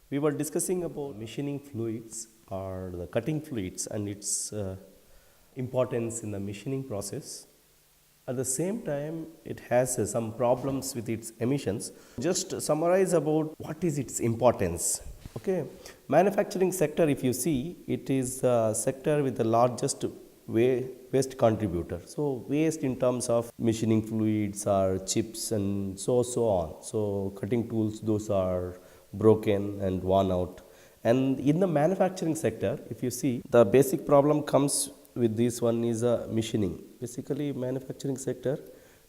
We were discussing about machining fluids or the cutting fluids and its importance in the machining process. At the same time, it has some problems with its emissions. Just summarize about what is its importance. Okay, manufacturing sector, if you see, it is the sector with the largest waste contributor. So waste in terms of machining fluids or chips and so on. So cutting tools, those are broken and worn out. And in the manufacturing sector, if you see, the basic problem comes with this one is machining. Basically, manufacturing sector,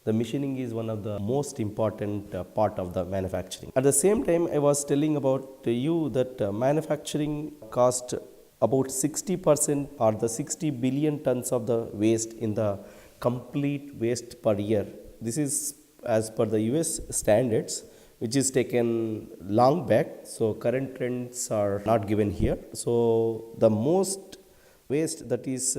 the machining is one of the most important part of the manufacturing. At the same time, I was telling about you that manufacturing cost about 60% or the 60 billion tons of the waste in the complete waste per year. This is as per the US standards, which is taken long back. So current trends are not given here. So the most waste that is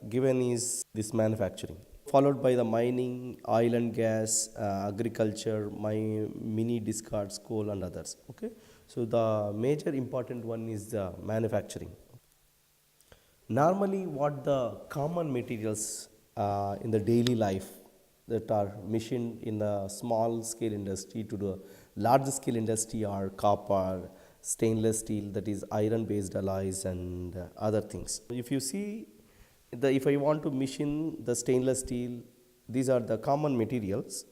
given is this manufacturing, followed by the mining, oil and gas, agriculture, mini discards, coal and others. Okay, so the major important one is the manufacturing. Normally, what the common materials in the daily life that are machined in the small scale industry to the large scale industry are copper, stainless steel, that is iron based alloys and other things. If you see, if I want to machine the stainless steel, these are the common materials.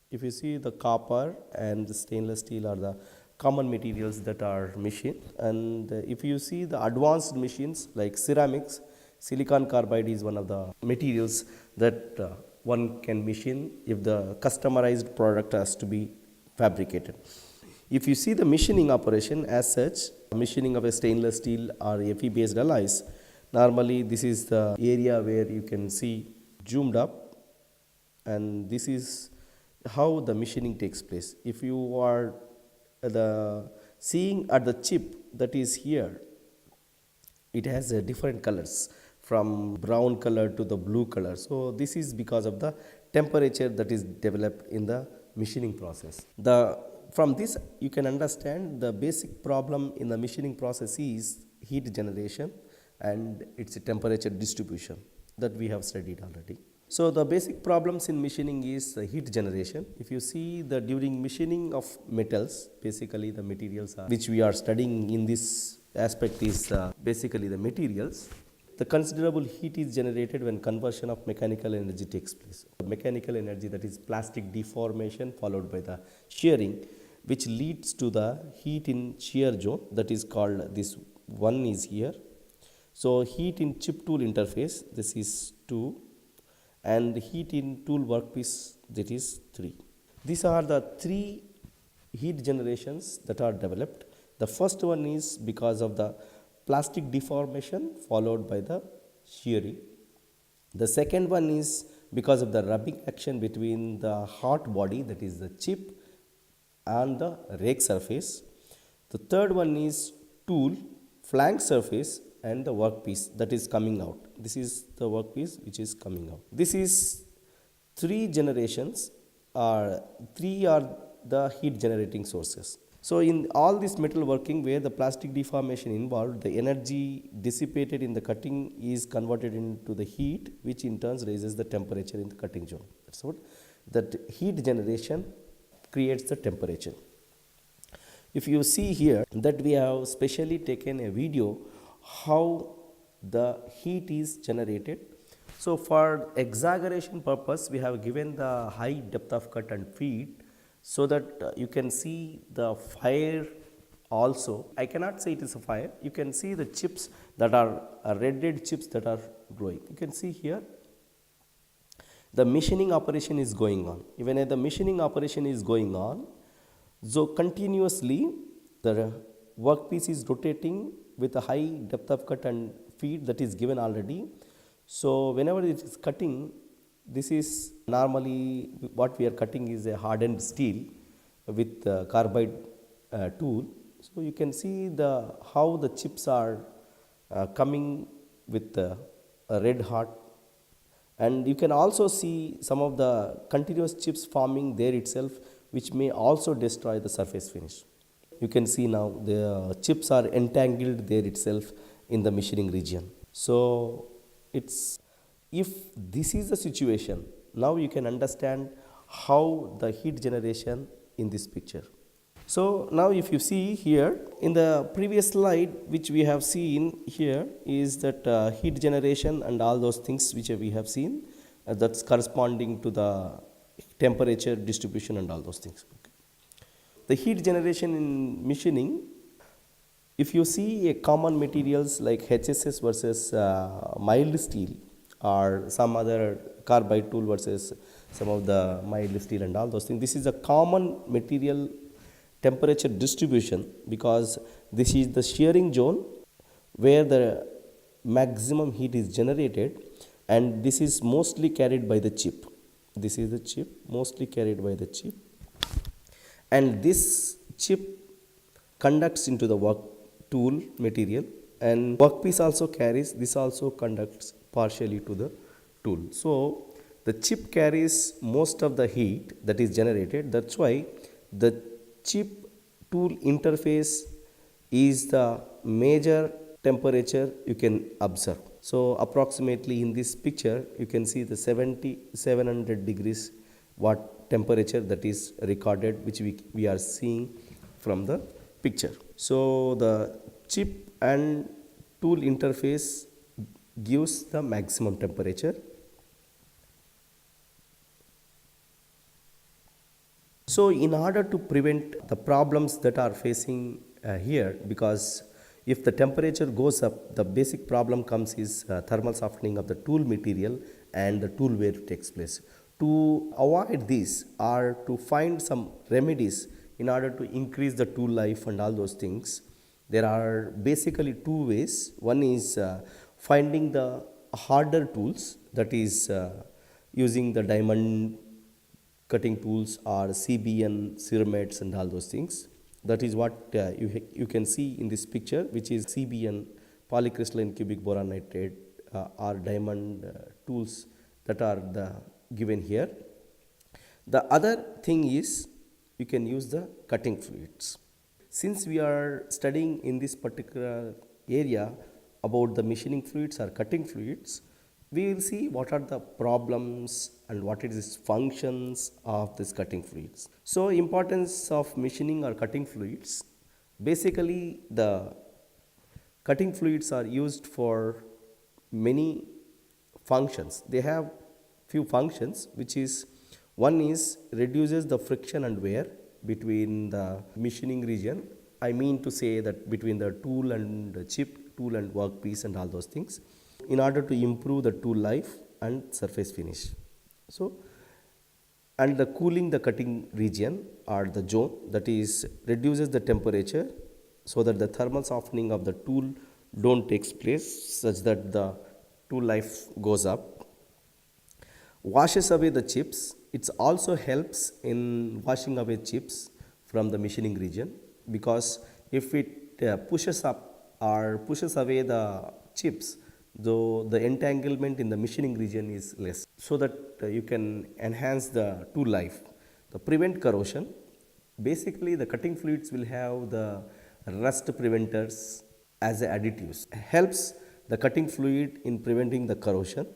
If you see, the copper and the stainless steel are the common materials that are machined. And if you see the advanced machines like ceramics, silicon carbide is one of the materials that one can machine if the customized product has to be fabricated. If you see the machining operation as such, machining of a stainless steel or Fe based alloys, normally this is the area where you can see zoomed up, and this is how the machining takes place. If you are seeing at the chip that is here, it has different colors from brown color to the blue color. So this is because of the temperature that is developed in the machining process. From this you can understand the basic problem in the machining process is heat generation and its temperature distribution that we have studied already. So the basic problems in machining is heat generation. If you see during machining of metals, basically the materials which we are studying in this aspect is basically the materials. The considerable heat is generated when conversion of mechanical energy takes place. Mechanical energy, that is plastic deformation followed by the shearing, which leads to the heat in shear zone, that is called, this one is here. So heat in chip tool interface, this is 2, and heat in tool workpiece, that is 3. These are the 3 heat generations that are developed. The first one is because of the plastic deformation followed by the shearing. The second one is because of the rubbing action between the hot body, that is the chip, and the rake surface. The third one is tool, flank surface and the workpiece that is coming out. This is the workpiece which is coming out. This is 3 generations, 3 are the heat generating sources. So in all this metal working where the plastic deformation involved, the energy dissipated in the cutting is converted into the heat, which in turn raises the temperature in the cutting zone. That's what that heat generation creates the temperature. If you see here that we have specially taken a video how the heat is generated. So for exaggeration purpose, we have given the high depth of cut and feed, so that you can see the fire also. I cannot say it is a fire. You can see the chips that are red chips that are glowing. You can see here the machining operation is going on. Even if the machining operation is going on, so continuously the workpiece is rotating with a high depth of cut and feed that is given already. So whenever it is cutting, this is normally what we are cutting is a hardened steel with carbide tool. So you can see how the chips are coming with a red hot, and you can also see some of the continuous chips forming there itself, which may also destroy the surface finish. You can see now the chips are entangled there itself in the machining region. So it's, if this is the situation, now you can understand how the heat generation in this picture. So now if you see here in the previous slide which we have seen here is that heat generation and all those things which we have seen, that's corresponding to the temperature distribution and all those things. Okay. The heat generation in machining, if you see a common materials like HSS versus mild steel or some other carbide tool versus some of the mild steel and all those things, this is a common material temperature distribution because this is the shearing zone where the maximum heat is generated, and this is mostly carried by the chip. This is the chip, mostly carried by the chip, and this chip conducts into the work tool material, and workpiece also carries, this also conducts partially to the tool. So the chip carries most of the heat that is generated. That's why the chip tool interface is the major temperature you can observe. So approximately in this picture you can see the 700 degrees watt temperature that is recorded, which we are seeing from the picture. So the chip and tool interface gives the maximum temperature. So in order to prevent the problems that are facing here, because if the temperature goes up, the basic problem comes is thermal softening of the tool material and the tool wear takes place. To avoid this or to find some remedies in order to increase the tool life and all those things, there are basically two ways. One is finding the harder tools, that is using the diamond cutting tools or CBN, ceramates and all those things. That is what you can see in this picture, which is CBN, polycrystalline cubic boron nitrate or diamond tools that are given here. The other thing is you can use the cutting fluids. Since we are studying in this particular area about the machining fluids or cutting fluids, we will see what are the problems and what is its functions of this cutting fluids. So importance of machining or cutting fluids, basically the cutting fluids are used for many functions. They have few functions, which is, one is reduces the friction and wear between the machining region. I mean to say that between the tool and the chip, tool and workpiece and all those things, in order to improve the tool life and surface finish. So, and the cooling the cutting region or the zone, that is reduces the temperature so that the thermal softening of the tool don't takes place, such that the tool life goes up. Washes away the chips. It also helps in washing away chips from the machining region, because if it pushes up or pushes away the chips, though the entanglement in the machining region is less, so that you can enhance the tool life. The prevent corrosion, basically the cutting fluids will have the rust preventers as additives, helps the cutting fluid in preventing the corrosion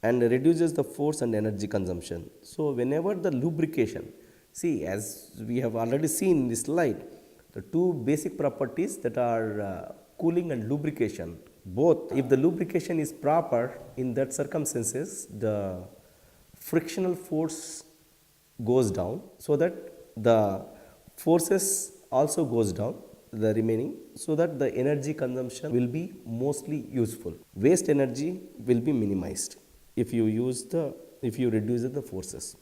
and reduces the force and energy consumption. So whenever the lubrication, see, as we have already seen in this slide, the two basic properties that are cooling and lubrication, both, if the lubrication is proper, in that circumstances the frictional force goes down, so that the forces also goes down, the remaining, so that the energy consumption will be mostly useful. Waste energy will be minimized if you reduce the forces.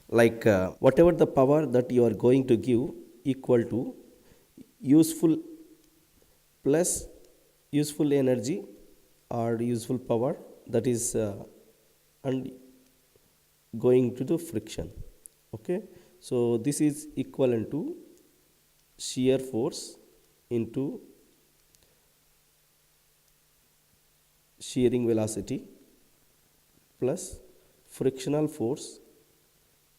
Like whatever the power that you are going to give equal to useful plus useful energy or useful power, that is and going to the friction. Okay, so this is equivalent to shear force into shearing velocity plus frictional force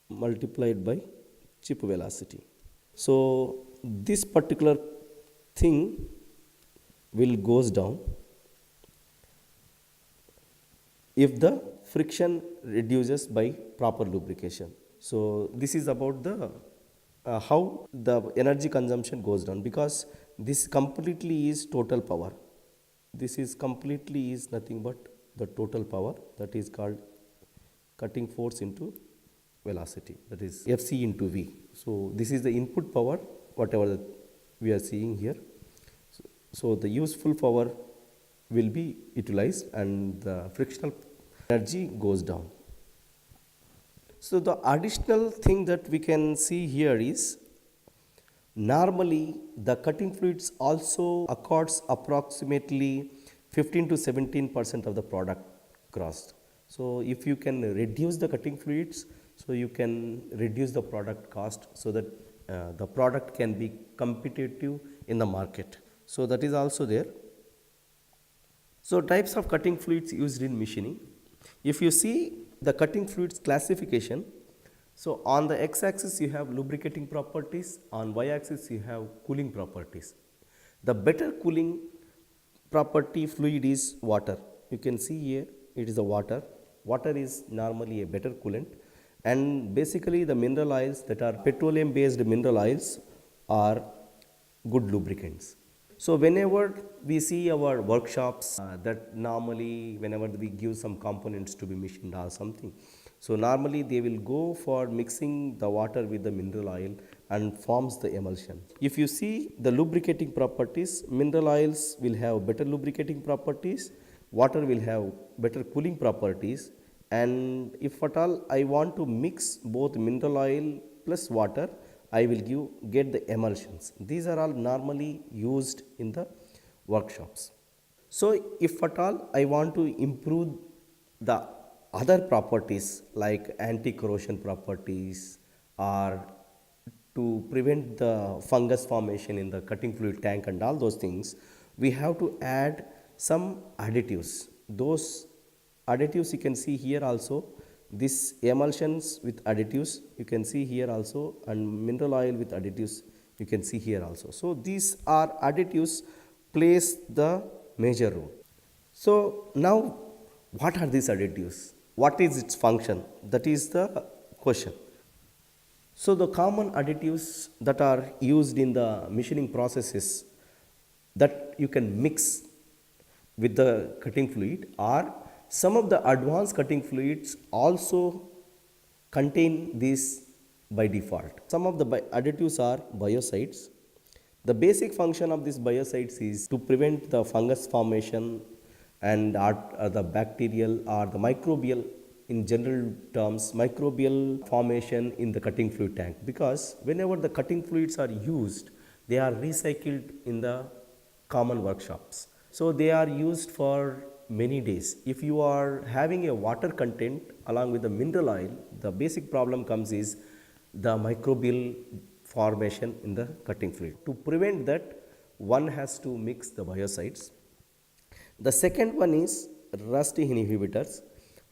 multiplied by chip velocity. So this particular thing will goes down if the friction reduces by proper lubrication. So this is about the how the energy consumption goes down, because this completely is total power. This is completely is nothing but the total power, that is called cutting force into velocity, that is Fc into V. So this is the input power, whatever that we are seeing here. So the useful power will be utilized and the frictional energy goes down. So the additional thing that we can see here is, normally the cutting fluids also accords approximately 15 to 17% of the product cost. So if you can reduce the cutting fluids, so you can reduce the product cost, so that the product can be competitive in the market. So that is also there. So types of cutting fluids used in machining. If you see the cutting fluids classification, so on the x-axis you have lubricating properties, on y-axis you have cooling properties. The better cooling property fluid is water. You can see here it is the water. Water is normally a better coolant, and basically the mineral oils that are petroleum based mineral oils are good lubricants. So whenever we see our workshops that normally whenever we give some components to be machined or something, so normally they will go for mixing the water with the mineral oil and forms the emulsion. If you see the lubricating properties, mineral oils will have better lubricating properties, water will have better cooling properties, and if at all I want to mix both mineral oil plus water, I will get the emulsions. These are all normally used in the workshops. So if at all I want to improve the other properties like anti-corrosion properties, or to prevent the fungus formation in the cutting fluid tank and all those things, we have to add some additives. Those additives you can see here also, this emulsions with additives you can see here also, and mineral oil with additives you can see here also. So these are additives plays the major role. So now what are these additives? What is its function? That is the question. So the common additives that are used in the machining processes that you can mix with the cutting fluid, are some of the advanced cutting fluids also contain this by default. Some of the additives are biocides. The basic function of these biocides is to prevent the fungus formation and the bacterial or the microbial, in general terms, microbial formation in the cutting fluid tank, because whenever the cutting fluids are used, they are recycled in the common workshops. So they are used for many days. If you are having a water content along with the mineral oil, the basic problem comes is the microbial formation in the cutting fluid. To prevent that, one has to mix the biocides. The second one is rust inhibitors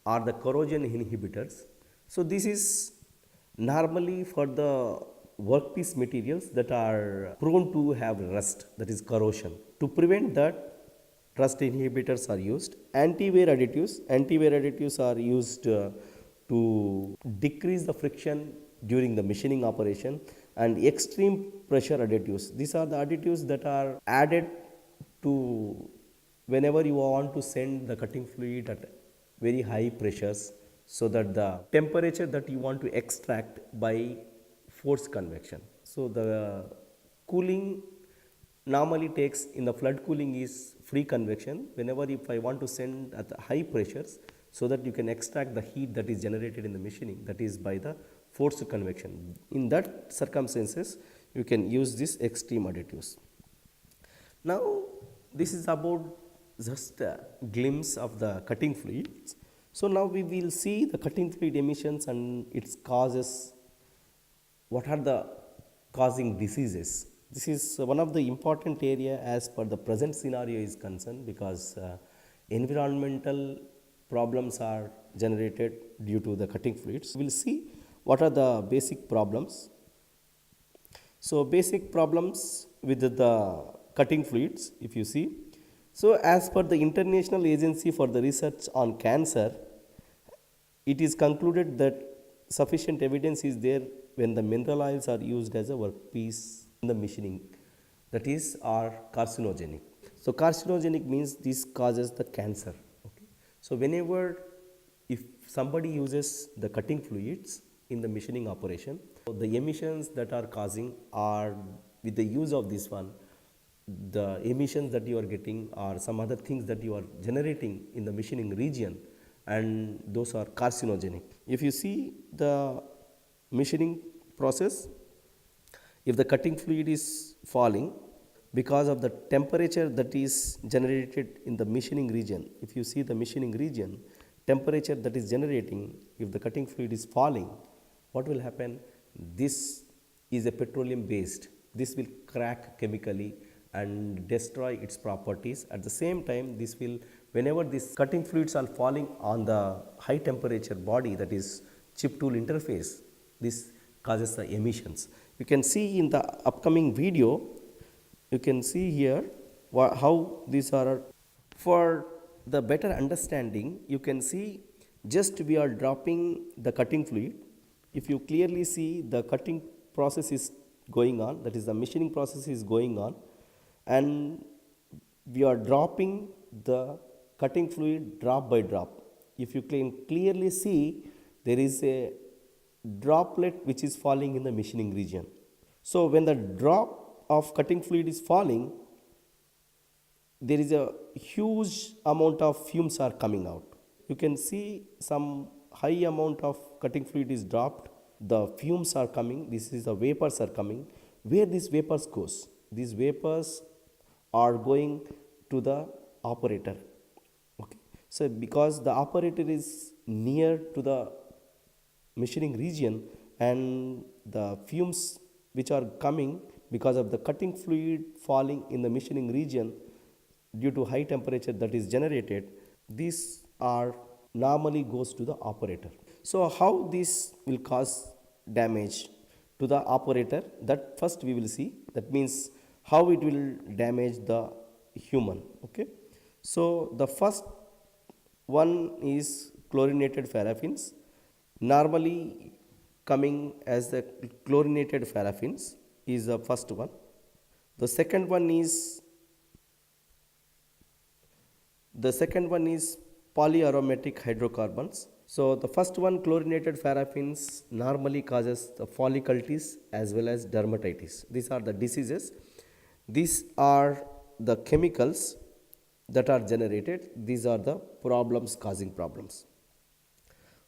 or the corrosion inhibitors. So this is normally for the workpiece materials that are prone to have rust, that is corrosion. To prevent that, rust inhibitors are used. Anti-wear additives are used to decrease the friction during the machining operation. And extreme pressure additives, these are the additives that are added to whenever you want to send the cutting fluid at very high pressures, so that the temperature that you want to extract by forced convection. So the cooling normally takes in the flood cooling is free convection. Whenever if I want to send at the high pressures, so that you can extract the heat that is generated in the machining, that is by the forced convection. In that circumstances, you can use these extreme additives. Now this is about just a glimpse of the cutting fluids. So now we will see the cutting fluid emissions and its causes. What are the causing diseases? This is one of the important area as per the present scenario is concerned, because environmental problems are generated due to the cutting fluids. We will see what are the basic problems. So basic problems with the cutting fluids, if you see. So as per the International Agency for the Research on Cancer, it is concluded that sufficient evidence is there when the mineral oils are used as a workpiece in the machining, that is, are carcinogenic. So carcinogenic means this causes the cancer. Okay. So whenever if somebody uses the cutting fluids in the machining operation, so the emissions that are causing are with the use of this one, the emissions that you are getting or some other things that you are generating in the machining region, and those are carcinogenic. If you see the machining process, if the cutting fluid is falling because of the temperature that is generated in the machining region, if you see the machining region, temperature that is generating, if the cutting fluid is falling, what will happen? This is a petroleum based. This will crack chemically and destroy its properties. At the same time, this will, whenever these cutting fluids are falling on the high temperature body, that is chip tool interface, this causes the emissions. You can see in the upcoming video, you can see here how these are. For the better understanding, you can see just we are dropping the cutting fluid. If you clearly see, the cutting process is going on, that is the machining process is going on, and we are dropping the cutting fluid drop by drop. If you can clearly see, there is a droplet which is falling in the machining region. So when the drop of cutting fluid is falling, there is a huge amount of fumes are coming out. You can see some high amount of cutting fluid is dropped, the fumes are coming, this is the vapors are coming. Where these vapors goes? These vapors are going to the operator. Okay. So because the operator is near to the machining region, and the fumes which are coming because of the cutting fluid falling in the machining region due to high temperature that is generated, these are normally goes to the operator. So how this will cause damage to the operator, that first we will see. That means how it will damage the human. Okay. So the first one is chlorinated paraffins, normally coming as the chlorinated paraffins is the first one. The second one is polyaromatic hydrocarbons. So the first one, chlorinated paraffins, normally causes the folliculitis as well as dermatitis. These are the diseases. These are the chemicals that are generated. These are the problems causing problems.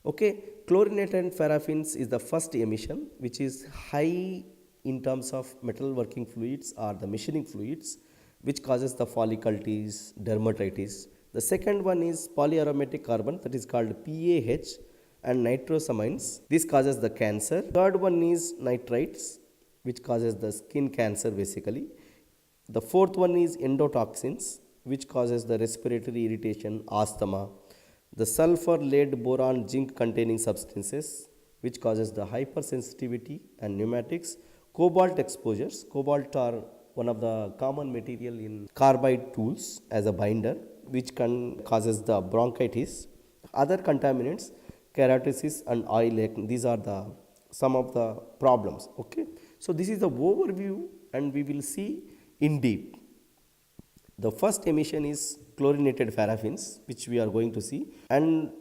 Okay, chlorinated paraffins is the first emission which is high in terms of metalworking fluids or the machining fluids, which causes the folliculitis, dermatitis. The second one is polyaromatic carbon, that is called PAH, and nitrosamines. This causes the cancer. Third one is nitrites, which causes the skin cancer basically. The fourth one is endotoxins, which causes the respiratory irritation, asthma. The sulphur, lead, boron, zinc containing substances, which causes the hypersensitivity and pneumatics. Cobalt exposures. Cobalt are one of the common material in carbide tools as a binder, which causes the bronchitis. Other contaminants, keratosis and oil acne, these are the some of the problems. Okay. So this is the overview, and we will see in deep. The first emission is chlorinated paraffins, which we are going to see. And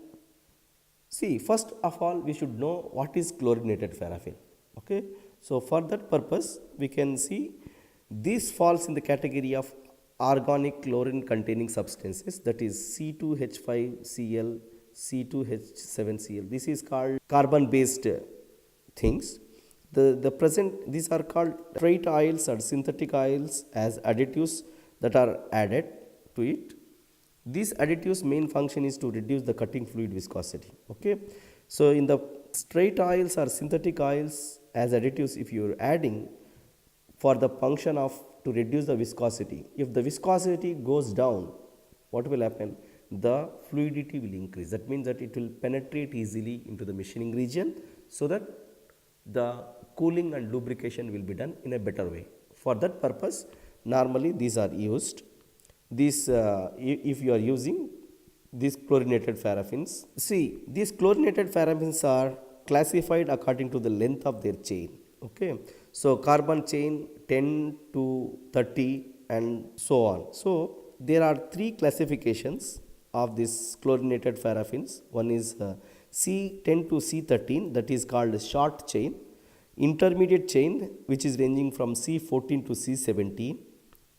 see, first of all, we should know what is chlorinated paraffin. Okay. So for that purpose, we can see this falls in the category of organic chlorine containing substances, that is C2H5Cl, C2H7Cl. This is called carbon based things. These are called straight oils or synthetic oils as additives that are added to it. These additives main function is to reduce the cutting fluid viscosity. Okay. So in the straight oils or synthetic oils as additives, if you are adding for the function of to reduce the viscosity, if the viscosity goes down, what will happen? The fluidity will increase. That means that it will penetrate easily into the machining region, so that the cooling and lubrication will be done in a better way. For that purpose, normally these are used. These, if you are using these chlorinated paraffins, see, these chlorinated paraffins are classified according to the length of their chain. Okay, so carbon chain 10 to 30 and so on. So there are three classifications of these chlorinated paraffins. One is C10 to C13, that is called short chain. Intermediate chain, which is ranging from C14 to C17,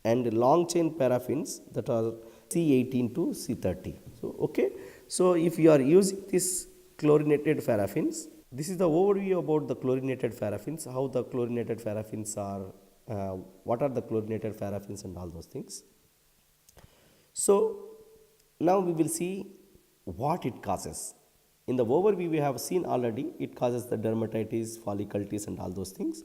and long chain paraffins that are C18 to C30. So okay, so if you are using this chlorinated paraffins, this is the overview about the chlorinated paraffins, how the chlorinated paraffins are, what are the chlorinated paraffins and all those things. So now we will see what it causes. In the overview we have seen already, it causes the dermatitis, folliculitis and all those things.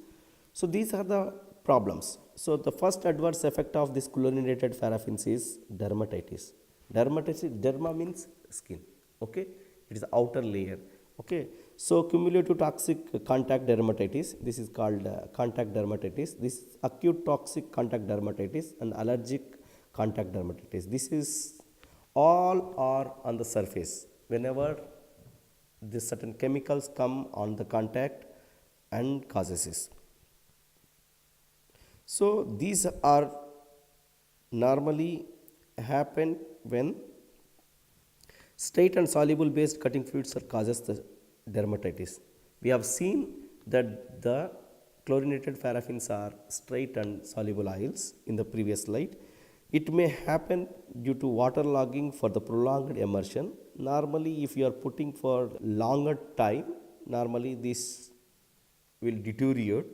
So these are the problems. So the first adverse effect of this chlorinated paraffins is dermatitis. Derma means skin. Okay, it is the outer layer. Okay, so cumulative toxic contact dermatitis, this is called contact dermatitis. This is acute toxic contact dermatitis and allergic contact dermatitis. This is all are on the surface whenever these certain chemicals come on the contact and causes this. So these are normally happen when straight and soluble based cutting fluids causes the dermatitis. We have seen that the chlorinated paraffins are straight and soluble oils in the previous slide. It may happen due to waterlogging for the prolonged immersion. Normally, if you are putting for longer time, normally this will deteriorate.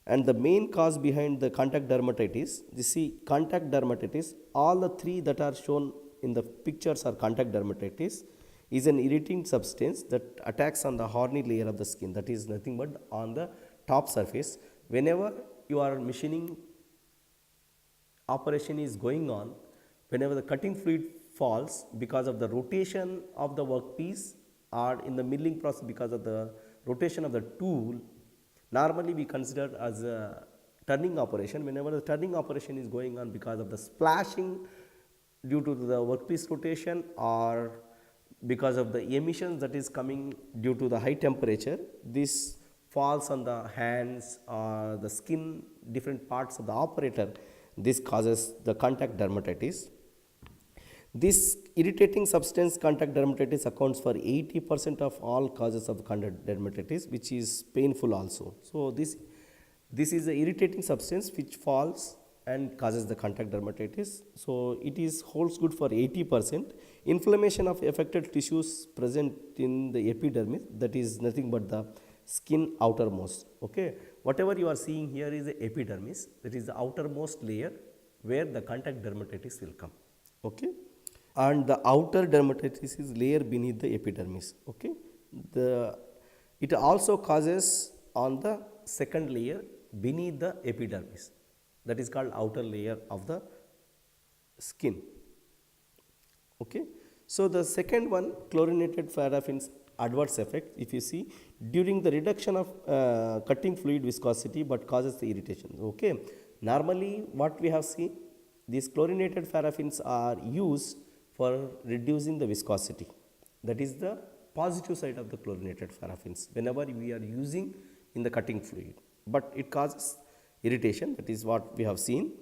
And the main cause behind the contact dermatitis, you see contact dermatitis, all the three that are shown in the pictures are contact dermatitis, is an irritating substance that attacks on the horny layer of the skin, that is nothing but on the top surface. Whenever you are machining operation is going on, whenever the cutting fluid falls because of the rotation of the workpiece or in the milling process because of the rotation of the tool, normally we consider as a turning operation. Whenever the turning operation is going on because of the splashing due to the workpiece rotation or because of the emissions that is coming due to the high temperature, this falls on the hands or the skin, different parts of the operator. This causes the contact dermatitis. This irritating substance contact dermatitis accounts for 80% of all causes of contact dermatitis, which is painful also. So this is an irritating substance which falls and causes the contact dermatitis. So it is holds good for 80%. Inflammation of affected tissues present in the epidermis, that is nothing but the skin outermost. Okay, whatever you are seeing here is the epidermis, that is the outermost layer where the contact dermatitis will come. Okay, and the outer dermatitis is layer beneath the epidermis. Okay, it also causes on the second layer beneath the epidermis, that is called outer layer of the skin. Okay, so the second one, chlorinated paraffins adverse effect, if you see, during the reduction of cutting fluid viscosity but causes the irritation. Okay, normally what we have seen, these chlorinated paraffins are used for reducing the viscosity. That is the positive side of the chlorinated paraffins whenever we are using in the cutting fluid, but it causes irritation, that is what we have seen.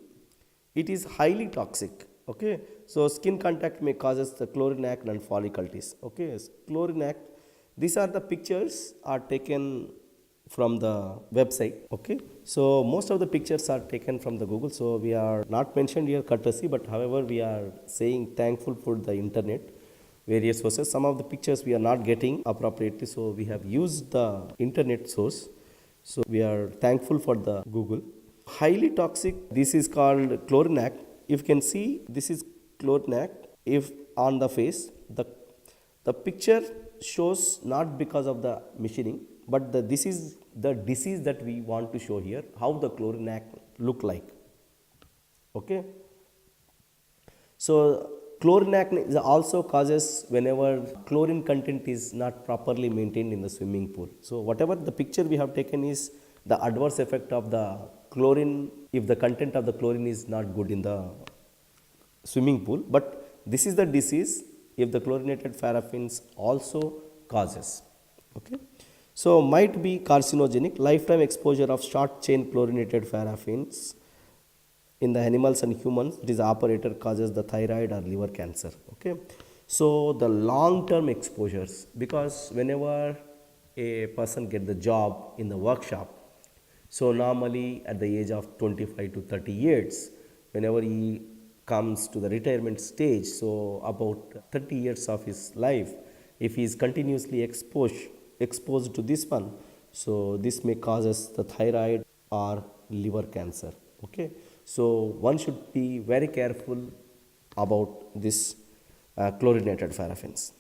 It is highly toxic. Okay, so skin contact may causes the chlorinact and folliculitis. Okay, chlorinact, these are the pictures are taken from the website. Okay, so most of the pictures are taken from the Google, so we are not mentioned here courtesy, but however we are saying thankful for the internet, various sources. Some of the pictures we are not getting appropriately, so we have used the internet source, so we are thankful for the Google. Highly toxic, this is called chlorinact. If you can see, this is chlorinact. If on the face, the picture shows not because of the machining, but this is the disease that we want to show here, how the chlorinact look like. Okay, so Chlorine acne is also causes whenever chlorine content is not properly maintained in the swimming pool. So whatever the picture we have taken is the adverse effect of the chlorine if the content of the chlorine is not good in the swimming pool, but this is the disease if the chlorinated paraffins also causes. Okay. So might be carcinogenic. Lifetime exposure of short chain chlorinated paraffins in the animals and humans, it is operator causes the thyroid or liver cancer. Okay. So the long term exposures, because whenever a person get the job in the workshop, so normally at the age of 25 to 30 years, whenever he comes to the retirement stage, so about 30 years of his life, if he is continuously exposed to this one, so this may causes the thyroid or liver cancer. Okay, so one should be very careful about this chlorinated paraffins.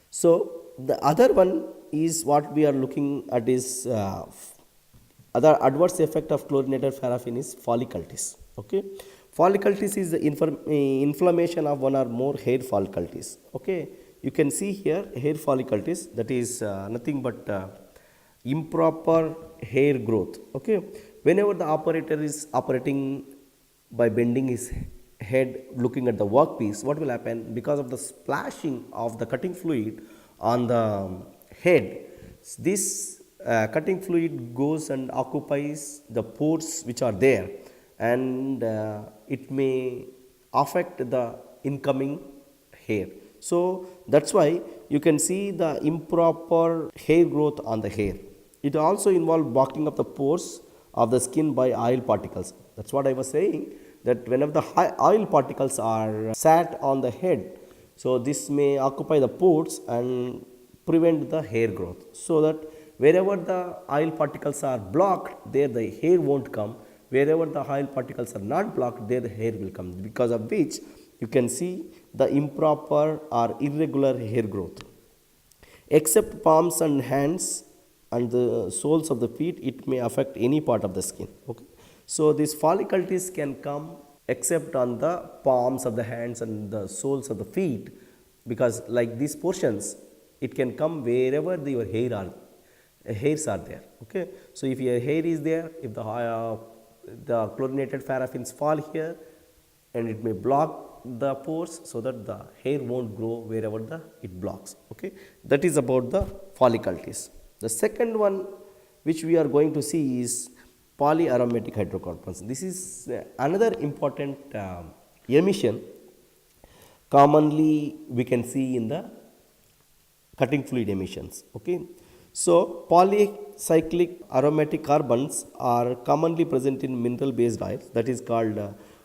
So the other one is what we are looking at is other adverse effect of chlorinated paraffin is folliculitis. Okay, folliculitis is the inflammation of one or more hair follicles. Okay, you can see here hair folliculitis, that is nothing but improper hair growth. Okay, whenever the operator is operating by bending his head looking at the workpiece, what will happen? Because of the splashing of the cutting fluid on the head, this cutting fluid goes and occupies the pores which are there, and it may affect the incoming hair. So that's why you can see the improper hair growth on the hair. It also involves blocking of the pores of the skin by oil particles. That's what I was saying, that whenever the oil particles are sat on the head, so this may occupy the pores and prevent the hair growth. So that wherever the oil particles are blocked, there the hair won't come. Wherever the oil particles are not blocked, there the hair will come. Because of which you can see the improper or irregular hair growth. Except palms and hands and the soles of the feet, it may affect any part of the skin. Okay. So this folliculitis can come except on the palms of the hands and the soles of the feet, because like these portions, it can come wherever your hairs are there. Okay. So if your hair is there, if the chlorinated paraffins fall here, and it may block the pores, so that the hair won't grow wherever it blocks. Okay, that is about the folliculitis. The second one which we are going to see is polyaromatic hydrocarbons. This is another important emission commonly we can see in the cutting fluid emissions. Okay, so polycyclic aromatic carbons are commonly present in mineral based oils, that is called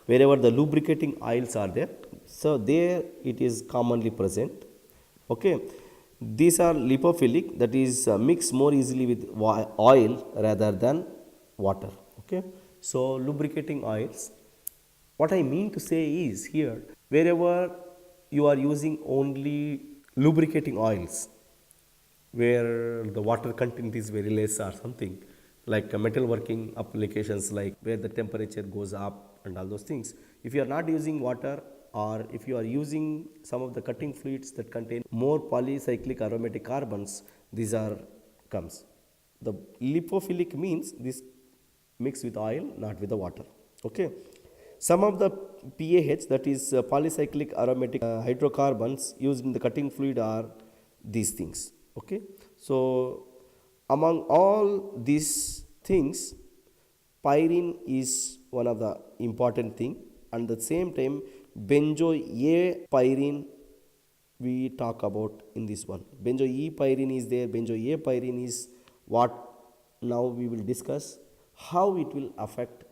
wherever the lubricating oils are there, so there it is commonly present. Okay, these are lipophilic, that is mix more easily with oil rather than water. Okay, so lubricating oils, what I mean to say is here, wherever you are using only lubricating oils where the water content is very less or something, like metalworking applications, like where the temperature goes up and all those things, if you are not using water, or if you are using some of the cutting fluids that contain more polycyclic aromatic carbons, these are comes. The lipophilic means this mix with oil, not with the water. Okay, some of the PAH, that is polycyclic aromatic hydrocarbons used in the cutting fluid are these things. Okay, so among all these things, pyrene is one of the important thing, and at the same time benzoyapyrene we talk about in this one. Benzoyapyrene is there, benzoyapyrene is what now we will discuss how it will affect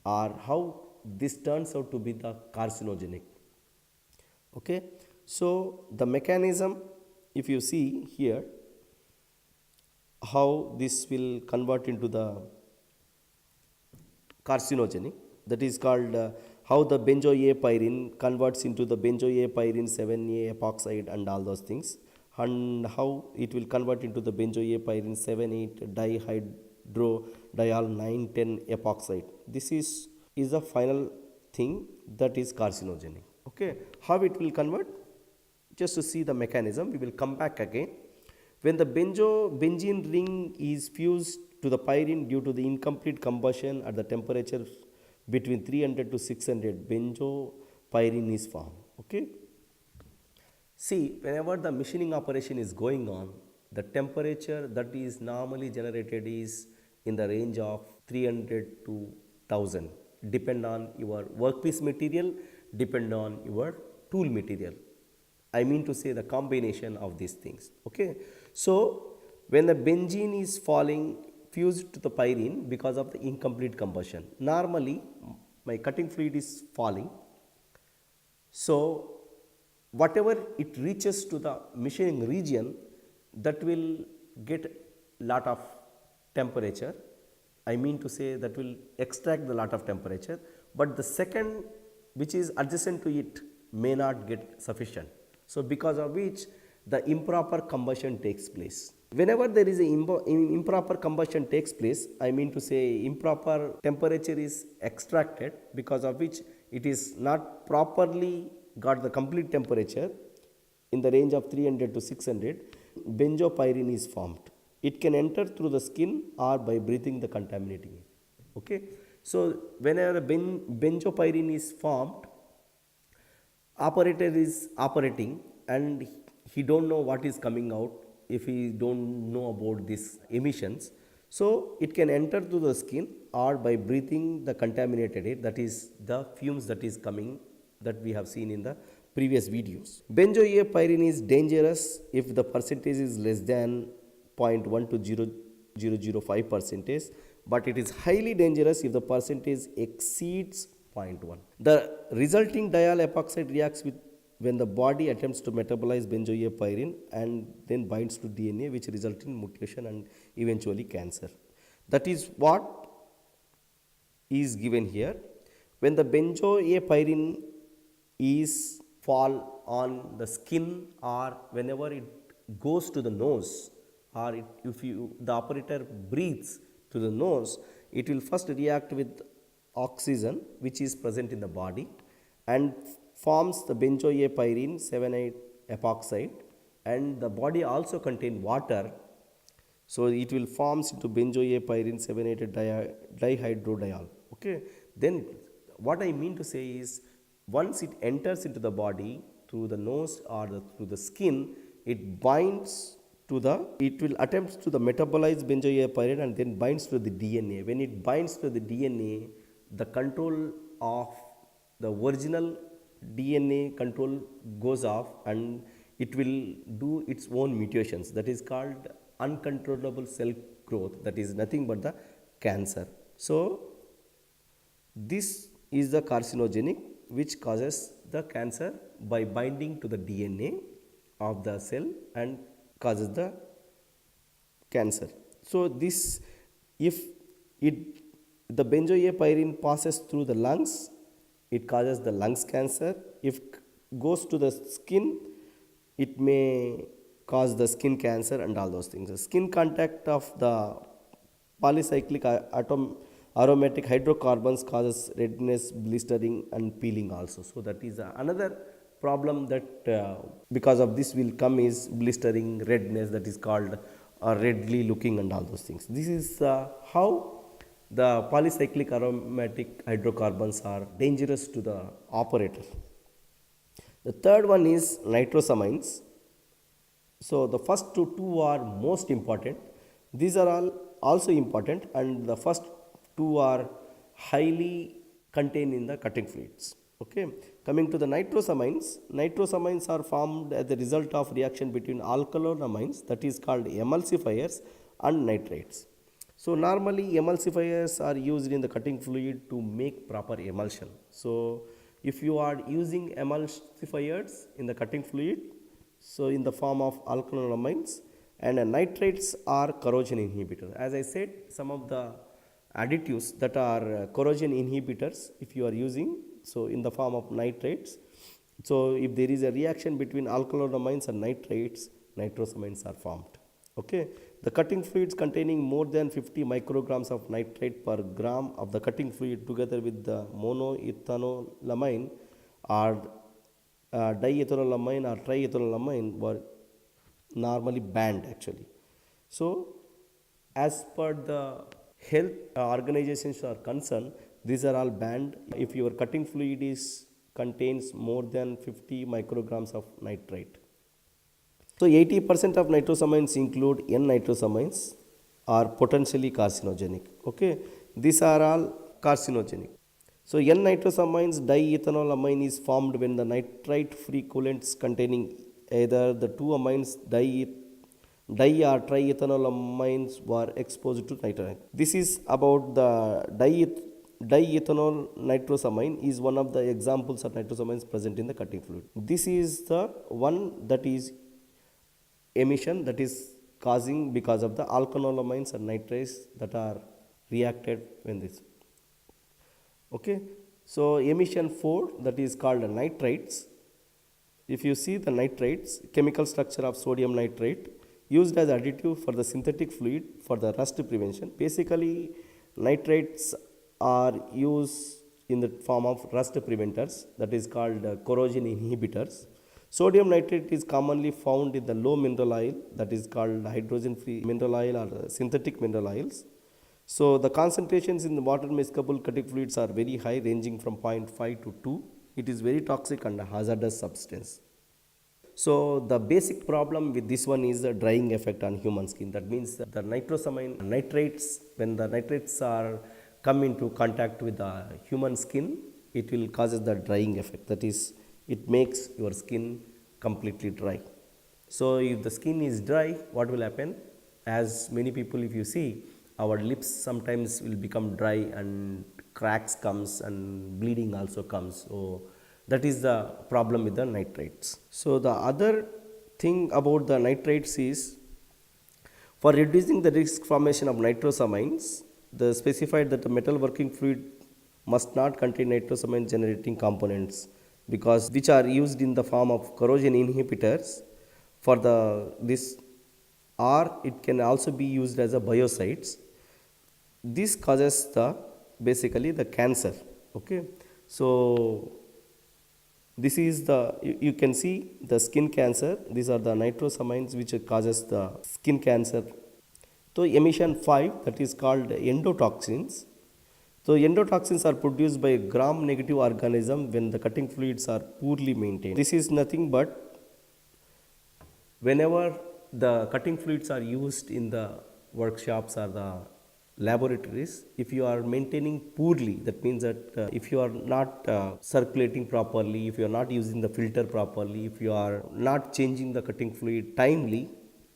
or how this turns out to be the carcinogenic. Okay, so the mechanism, if you see here, how this will convert into the carcinogenic, that is called how the benzoyapyrene converts into the benzoyapyrene 7A epoxide and all those things, and how it will convert into the benzoyapyrene 7,8 dihydrodiol 9,10 epoxide. This is the final thing that is carcinogenic. Okay, how it will convert? Just to see the mechanism, we will come back again. When the benzene ring is fused to the pyrene due to the incomplete combustion at the temperature between 300 to 600, benzopyrene is formed. Okay. See, whenever the machining operation is going on, the temperature that is normally generated is in the range of 300 to 1000, depend on your workpiece material, depend on your tool material. I mean to say the combination of these things. Okay. So, when the benzene is falling fused to the pyrene because of the incomplete combustion, normally my cutting fluid is falling. So, whatever it reaches to the machining region, that will get lot of temperature. I mean to say that will extract the lot of temperature, but the second which is adjacent to it may not get sufficient. So, because of which the improper combustion takes place. Whenever there is a improper combustion takes place, I mean to say improper temperature is extracted, because of which it is not properly got the complete temperature in the range of 300 to 600, benzopyrene is formed. It can enter through the skin or by breathing the contaminating air. Okay. So, whenever benzopyrene is formed, operator is operating and he don't know what is coming out if he don't know about these emissions. So, it can enter through the skin or by breathing the contaminated air, that is the fumes that is coming, that we have seen in the previous videos. Benzopyrene is dangerous if the percentage is less than 0.1 to 0.005 percentage, but it is highly dangerous if the percentage exceeds 0.1. The resulting diol epoxide reacts with when the body attempts to metabolize benzopyrene and then binds to DNA, which results in mutation and eventually cancer. That is what is given here. When the benzopyrene is fall on the skin, or whenever it goes to the nose, or if the operator breathes to the nose, it will first react with oxygen which is present in the body and forms the benzopyrene 7,8 epoxide, and the body also contain water. So, it will forms into benzopyrene 7,8 dihydrodiol. Okay. Then what I mean to say is, once it enters into the body through the nose or through the skin, it binds to the, it will attempt to the metabolize benzopyrene and then binds to the DNA. When it binds to the DNA, the control of the original DNA control goes off and it will do its own mutations, that is called uncontrollable cell growth, that is nothing but the cancer. So, this is the carcinogenic which causes the cancer by binding to the DNA of the cell and causes the cancer. So, this, if the benzopyrene passes through the lungs, it causes the lungs cancer. If goes to the skin, it may cause the skin cancer and all those things. The skin contact of the polycyclic aromatic hydrocarbons causes redness, blistering and peeling also. So, that is another problem that because of this will come is blistering, redness, that is called redly looking and all those things. This is how the polycyclic aromatic hydrocarbons are dangerous to the operator. The third one is nitrosamines. So, the first two are most important. These are all also important, and the first two are highly contained in the cutting fluids. Okay. Coming to the nitrosamines, nitrosamines are formed as the result of reaction between alkylamines, that is called emulsifiers, and nitrates. So, normally emulsifiers are used in the cutting fluid to make proper emulsion. So, if you are using emulsifiers in the cutting fluid, so in the form of alkylamines, and nitrates are corrosion inhibitors. As I said, some of the additives that are corrosion inhibitors, if you are using, so in the form of nitrates. So, if there is a reaction between alkylamines and nitrates, nitrosamines are formed. Okay. The cutting fluids containing more than 50 micrograms of nitrate per gram of the cutting fluid together with the monoethanolamine are diethanolamine or triethanolamine were normally banned actually. So, as per the health organizations are concerned, these are all banned if your cutting fluid is contains more than 50 micrograms of nitrite. So 80% of nitrosamines include N-nitrosamines are potentially carcinogenic. Okay, these are all carcinogenic. So N-nitrosamines diethanolamine is formed when the nitrite-free coolants containing either the two amines di or triethanolamines were exposed to nitrite. This is about the diethanol nitrosamine is one of the examples of nitrosamines present in the cutting fluid. This is the one that is emission that is causing because of the alkanolamines and nitrates that are reacted when this. Okay, so emission 4 that is called nitrites. If you see the nitrates, chemical structure of sodium nitrate used as additive for the synthetic fluid for the rust prevention. Basically, nitrates are used in the form of rust preventers, that is called corrosion inhibitors. Sodium nitrate is commonly found in the low mineral oil, that is called hydrogen free mineral oil or synthetic mineral oils. So the concentrations in the water miscible cutting fluids are very high, ranging from 0.5 to 2. It is very toxic and a hazardous substance. So the basic problem with this one is the drying effect on human skin. That means that the nitrosamine nitrates, when the nitrates are come into contact with the human skin, it will causes the drying effect. That is, it makes your skin completely dry. So if the skin is dry, what will happen? As many people, if you see, our lips sometimes will become dry and cracks comes and bleeding also comes. So that is the problem with the nitrates. So the other thing about the nitrates is, for reducing the risk formation of nitrosamines, the specified that the metal working fluid must not contain nitrosamine generating components, because which are used in the form of corrosion inhibitors for the this, or it can also be used as a biocides. This causes the basically the cancer. Okay, so this is the you can see the skin cancer. These are the nitrosamines which causes the skin cancer. So emission 5, that is called endotoxins. So endotoxins are produced by a gram-negative organism when the cutting fluids are poorly maintained. This is nothing but whenever the cutting fluids are used in the workshops or the laboratories, if you are maintaining poorly, that means that if you are not circulating properly, if you are not using the filter properly, if you are not changing the cutting fluid timely,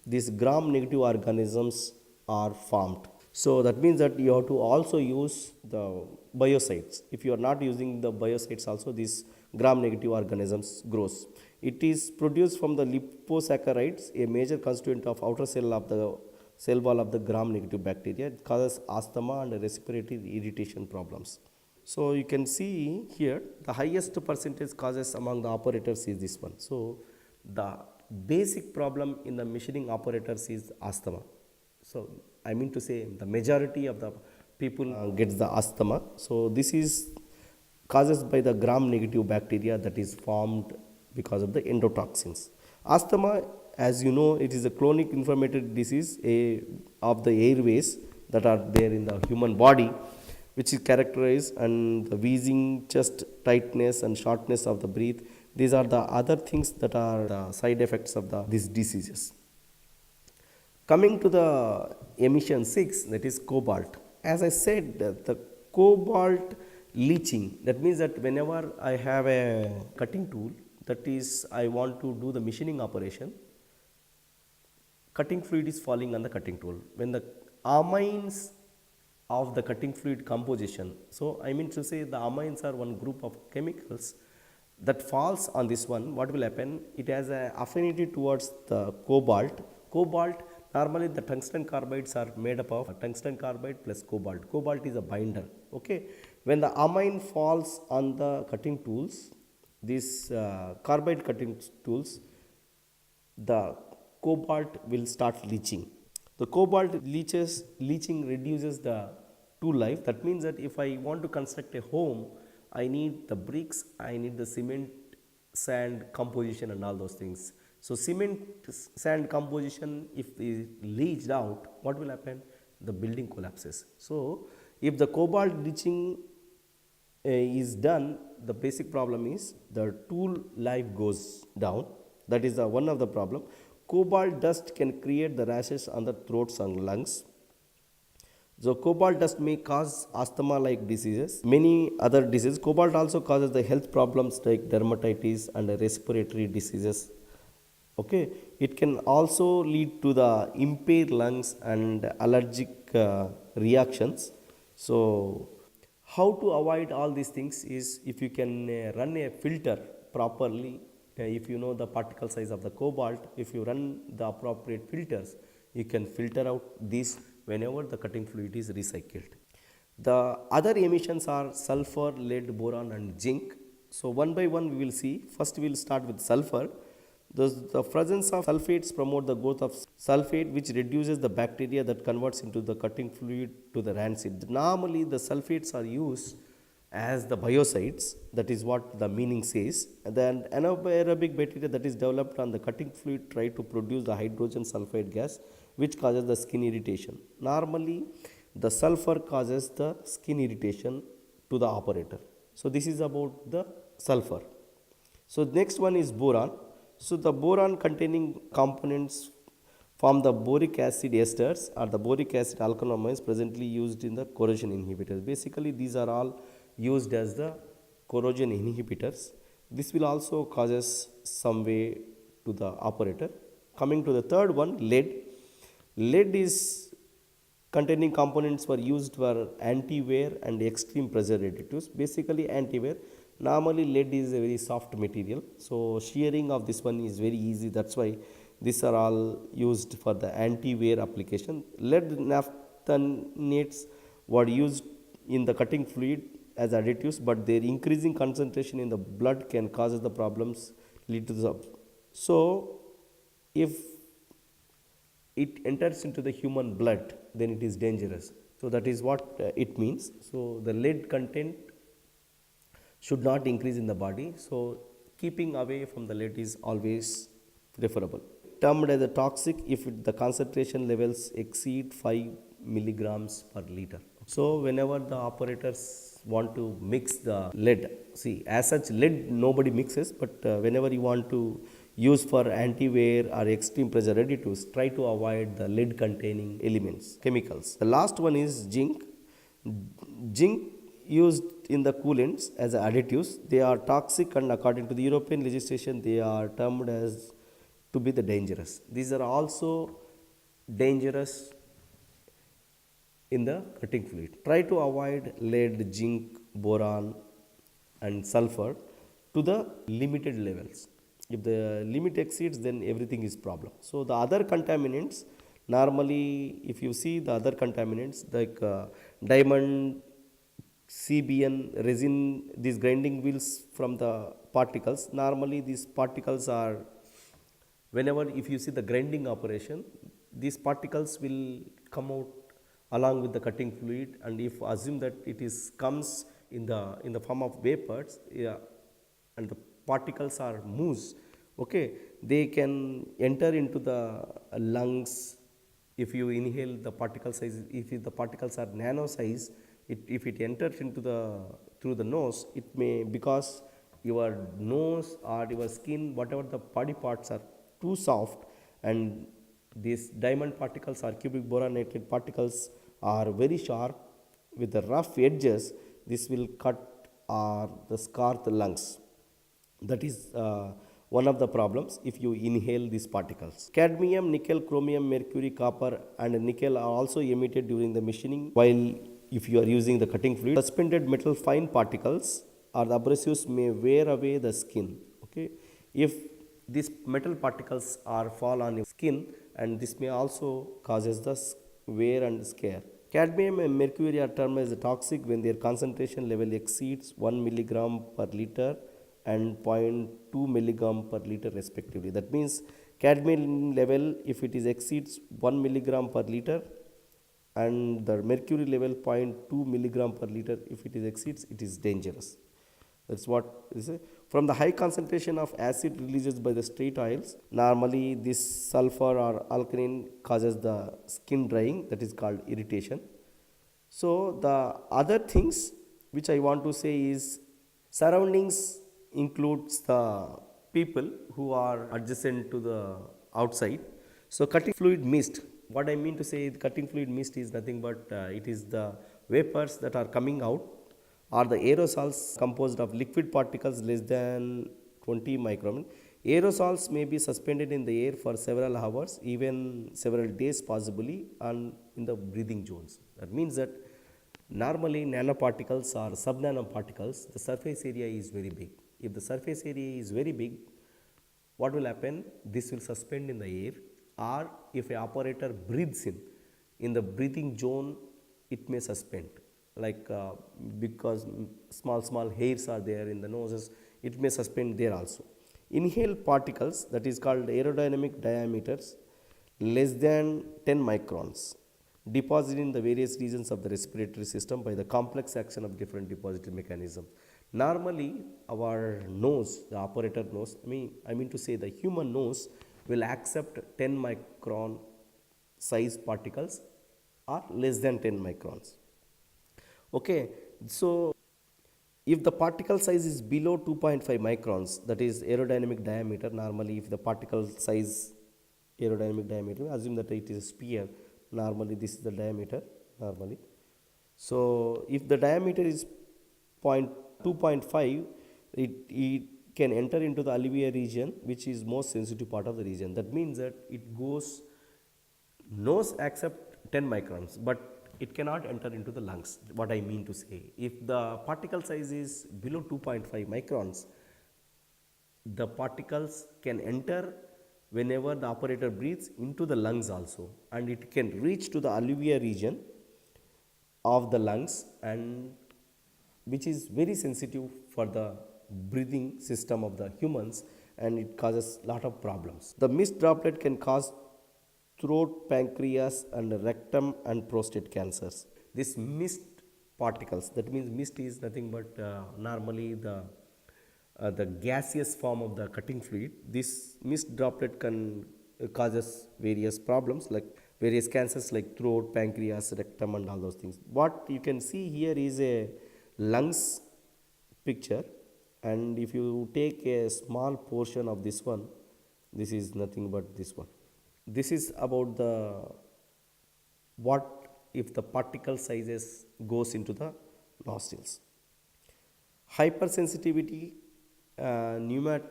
these gram-negative organisms are formed. So that means that you have to also use the biocides. If you are not using the biocides also, these gram-negative organisms grows. It is produced from the liposaccharides, a major constituent of outer cell of the cell wall of the gram-negative bacteria. It causes asthma and respiratory irritation problems. So you can see here the highest percentage causes among the operators is this one. So the basic problem in the machining operators is asthma. So I mean to say the majority of the people gets the asthma. So this is causes by the gram-negative bacteria that is formed because of the endotoxins. Asthma, as you know, it is a chronic inflammatory disease of the airways that are there in the human body, which is characterized and the wheezing, chest tightness and shortness of the breath. These are the other things that are the side effects of these diseases. Coming to the emission 6, that is cobalt. As I said, the cobalt leaching, that means that whenever I have a cutting tool, that is I want to do the machining operation, cutting fluid is falling on the cutting tool. When the amines of the cutting fluid composition, so I mean to say the amines are one group of chemicals that falls on this one, what will happen? It has an affinity towards the cobalt. Cobalt, normally the tungsten carbides are made up of tungsten carbide plus cobalt. Cobalt is a binder. Okay, when the amine falls on the cutting tools, these carbide cutting tools, the cobalt will start leaching. The cobalt leaching reduces the tool life. That means that if I want to construct a home, I need the bricks, I need the cement sand composition and all those things. So cement sand composition, if it leached out, what will happen? The building collapses. So if the cobalt leaching is done, the basic problem is the tool life goes down. That is the one of the problem. Cobalt dust can create the rashes on the throats and lungs. So cobalt dust may cause asthma-like diseases, many other diseases. Cobalt also causes the health problems like dermatitis and respiratory diseases. Okay, it can also lead to the impaired lungs and allergic reactions. So how to avoid all these things is, if you can run a filter properly, if you know the particle size of the cobalt, if you run the appropriate filters, you can filter out these whenever the cutting fluid is recycled. The other emissions are sulfur, lead, boron and zinc. So one by one we will see. First we will start with sulfur. The presence of sulfates promote the growth of sulfate, which reduces the bacteria that converts into the cutting fluid to the rancid. Normally the sulfates are used as the biocides, that is what the meaning says. Then anaerobic bacteria that is developed on the cutting fluid try to produce the hydrogen sulfide gas, which causes the skin irritation. Normally the sulfur causes the skin irritation to the operator. So this is about the sulfur. So next one is boron. So the boron containing components form the boric acid esters or the boric acid alkanoamines presently used in the corrosion inhibitors. Basically these are all used as the corrosion inhibitors. This will also causes some way to the operator. Coming to the third one, lead. Lead is containing components were used for anti-wear and extreme pressure additives. Basically anti-wear. Normally lead is a very soft material, so shearing of this one is very easy. That's why these are all used for the anti-wear application. Lead naphthanates were used in the cutting fluid as additives, but their increasing concentration in the blood can cause the problems lead to the. So if it enters into the human blood, then it is dangerous. So that is what it means. So the lead content should not increase in the body. So keeping away from the lead is always preferable. Termed as a toxic if the concentration levels exceed 5 milligrams per liter. So whenever the operators want to mix the lead, see as such lead nobody mixes, but whenever you want to use for anti-wear or extreme pressure additives, try to avoid the lead containing elements, chemicals. The last one is zinc. Zinc used in the coolants as additives. They are toxic, and according to the European legislation they are termed as to be the dangerous. These are also dangerous in the cutting fluid. Try to avoid lead, zinc, boron and sulfur to the limited levels. If the limit exceeds, then everything is problem. So the other contaminants, normally if you see the other contaminants like diamond, CBN, resin, these grinding wheels from the particles, normally these particles are, whenever if you see the grinding operation, these particles will come out along with the cutting fluid, and if assume that it is comes in the form of vapors, yeah, and the particles are moves, okay, they can enter into the lungs. If you inhale the particle size, if the particles are nano size, if it enters into the through the nose, it may, because your nose or your skin, whatever the body parts are too soft, and these diamond particles or cubic boronated particles are very sharp with the rough edges, this will cut or the scar the lungs. That is one of the problems if you inhale these particles. Cadmium, nickel, chromium, mercury, copper and nickel are also emitted during the machining while if you are using the cutting fluid. Suspended metal fine particles or the abrasives may wear away the skin. Okay, if these metal particles are fall on your skin, and this may also causes the wear and scare. Cadmium and mercury are termed as toxic when their concentration level exceeds 1 milligram per liter and 0.2 milligram per liter respectively. That means cadmium level, if it is exceeds 1 milligram per liter, and the mercury level 0.2 milligram per liter, if it is exceeds, it is dangerous. That's what is it. From the high concentration of acid releases by the straight oils, normally this sulfur or alkaline causes the skin drying, that is called irritation. So the other things which I want to say is surroundings includes the people who are adjacent to the outside. So cutting fluid mist, what I mean to say, cutting fluid mist is nothing but it is the vapors that are coming out or the aerosols composed of liquid particles less than 20 micron. Aerosols may be suspended in the air for several hours, even several days possibly, and in the breathing zones. That means that normally nanoparticles or subnanoparticles, the surface area is very big. If the surface area is very big, what will happen? This will suspend in the air, or if an operator breathes in the breathing zone, it may suspend. Like because small hairs are there in the noses, it may suspend there also. Inhaled particles, that is called aerodynamic diameters, less than 10 microns, deposited in the various regions of the respiratory system by the complex action of different depository mechanisms. Normally, our nose, the operator nose, I mean to say the human nose will accept 10 micron size particles or less than 10 microns. Okay, so if the particle size is below 2.5 microns, that is aerodynamic diameter, normally if the particle size aerodynamic diameter, assume that it is a sphere, normally this is the diameter normally. So if the diameter is 2.5, it can enter into the alveolar region, which is most sensitive part of the region. That means that it goes, nose accept 10 microns, but it cannot enter into the lungs. What I mean to say, if the particle size is below 2.5 microns, the particles can enter whenever the operator breathes into the lungs also, and it can reach to the alveolar region of the lungs, and which is very sensitive for the breathing system of the humans, and it causes lot of problems. The mist droplet can cause throat, pancreas, and rectum and prostate cancers. This mist particles, that means mist is nothing but normally the gaseous form of the cutting fluid. This mist droplet can causes various problems like various cancers like throat, pancreas, rectum, and all those things. What you can see here is a lungs picture, and if you take a small portion of this one, this is nothing but this one. This is about the what if the particle sizes goes into the nostrils. Hypersensitivity, pneumonitis,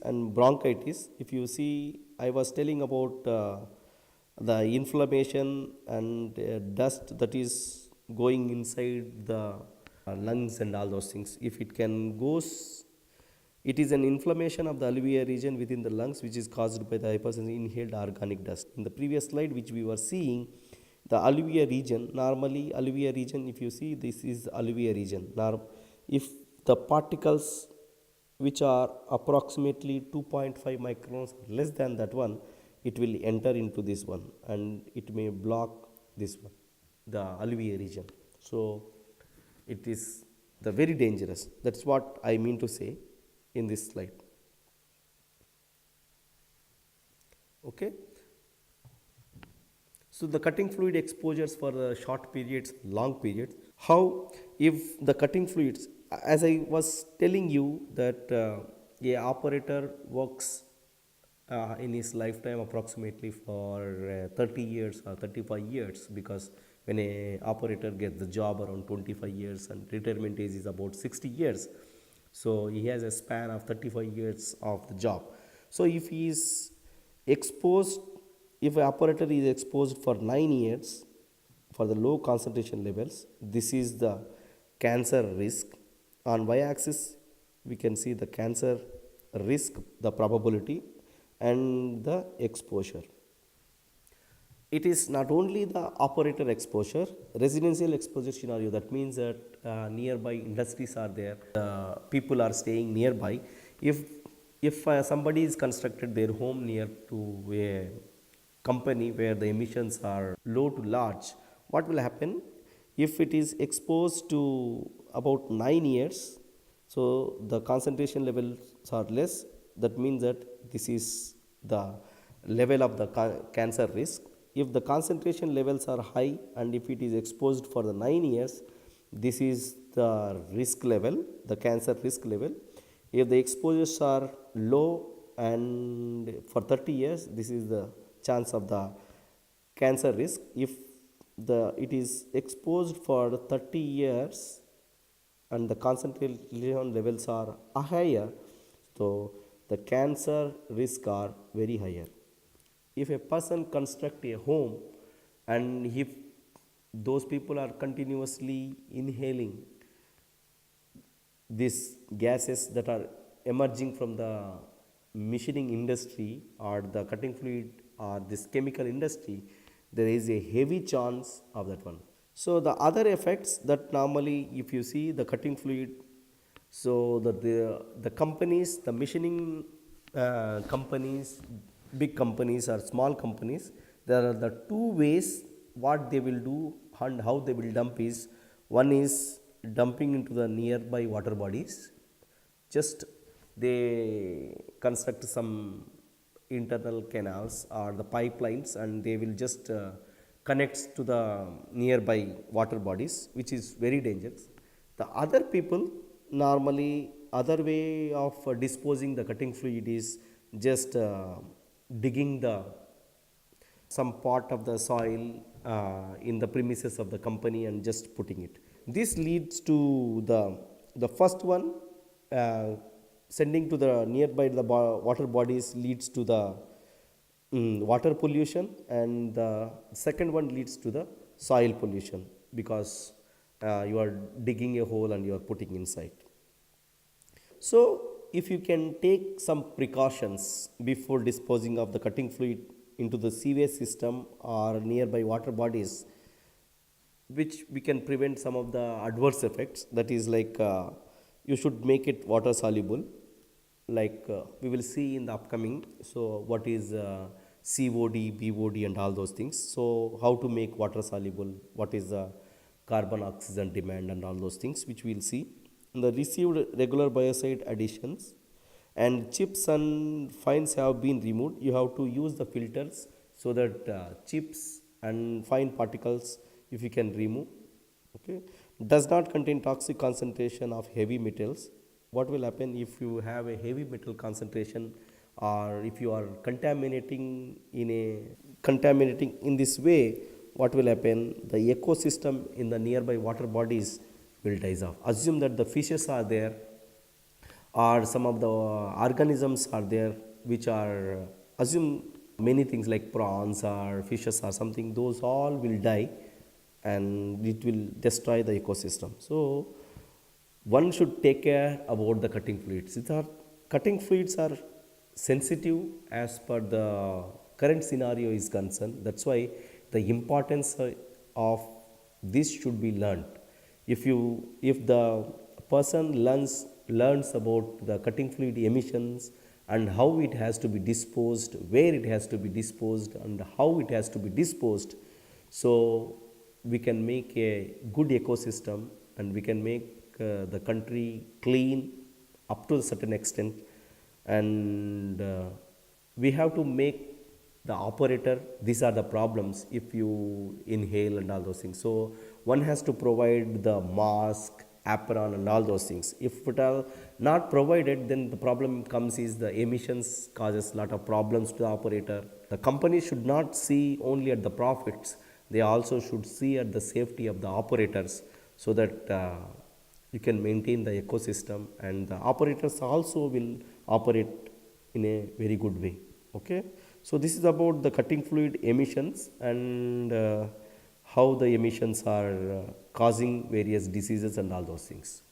and bronchitis. If you see, I was telling about the inflammation and dust that is going inside the lungs and all those things. If it can goes, it is an inflammation of the alveolar region within the lungs, which is caused by the hypersensitivity inhaled organic dust. In the previous slide which we were seeing, the alveolar region, normally alveolar region, if you see, this is alveolar region. Now if the particles which are approximately 2.5 microns less than that one, it will enter into this one and it may block this one, the alveolar region. So it is the very dangerous. That's what I mean to say in this slide. Okay. So the cutting fluid exposures for the short periods, long periods. How if the cutting fluids, as I was telling you that a operator works in his lifetime approximately for 30 years or 35 years, because when a operator gets the job around 25 years and retirement age is about 60 years, so he has a span of 35 years of the job. So if he is exposed, if an operator is exposed for 9 years for the low concentration levels, this is the cancer risk. On y-axis we can see the cancer risk, the probability, and the exposure. It is not only the operator exposure, residential exposure scenario, that means that nearby industries are there, people are staying nearby. If somebody is constructed their home near to a company where the emissions are low to large, what will happen? If it is exposed to about 9 years, So the concentration levels are less. That means that this is the level of the cancer risk. If the concentration levels are high and if it is exposed for the 9 years, this is the risk level, the cancer risk level. If the exposures are low and for 30 years, this is the chance of the cancer risk. If the it is exposed for 30 years and the concentration levels are higher, so the cancer risk are very higher. If a person construct a home and if those people are continuously inhaling these gases that are emerging from the machining industry or the cutting fluid or this chemical industry, there is a heavy chance of that one. So the other effects that normally if you see the cutting fluid, so the companies, the machining companies, big companies or small companies, there are the two ways what they will do and how they will dump is, one is dumping into the nearby water bodies. Just they construct some internal canals or the pipelines and they will just connect to the nearby water bodies, which is very dangerous. The other people normally other way of disposing the cutting fluid is just digging the some part of the soil in the premises of the company and just putting it. This leads to the first one, sending to the nearby the water bodies leads to the water pollution, and the second one leads to the soil pollution because you are digging a hole and you are putting inside. So if you can take some precautions before disposing of the cutting fluid into the sewage system or nearby water bodies, which we can prevent some of the adverse effects. That is like you should make it water soluble, like we will see in the upcoming. So what is COD, BOD and all those things. So how to make water soluble, what is the carbon oxygen demand and all those things, which we will see. The received regular biocide additions and chips and fines have been removed. You have to use the filters so that chips and fine particles if you can remove. Okay, does not contain toxic concentration of heavy metals. What will happen if you have a heavy metal concentration, or if you are contaminating in this way, what will happen? The ecosystem in the nearby water bodies will die off. Assume that the fishes are there or some of the organisms are there which are, assume many things like prawns or fishes or something, those all will die and it will destroy the ecosystem. So one should take care about the cutting fluids. Cutting fluids are sensitive as per the current scenario is concerned. That's why the importance of this should be learned. If the person learns about the cutting fluid emissions and how it has to be disposed, where it has to be disposed and how it has to be disposed, so we can make a good ecosystem and we can make the country clean up to a certain extent. And we have to make the operator, these are the problems if you inhale and all those things. So one has to provide the mask, apron and all those things. If it are not provided, then the problem comes is the emissions causes a lot of problems to the operator. The company should not see only at the profits, they also should see at the safety of the operators, so that you can maintain the ecosystem and the operators also will operate in a very good way. Okay, so this is about the cutting fluid emissions and how the emissions are causing various diseases and all those things.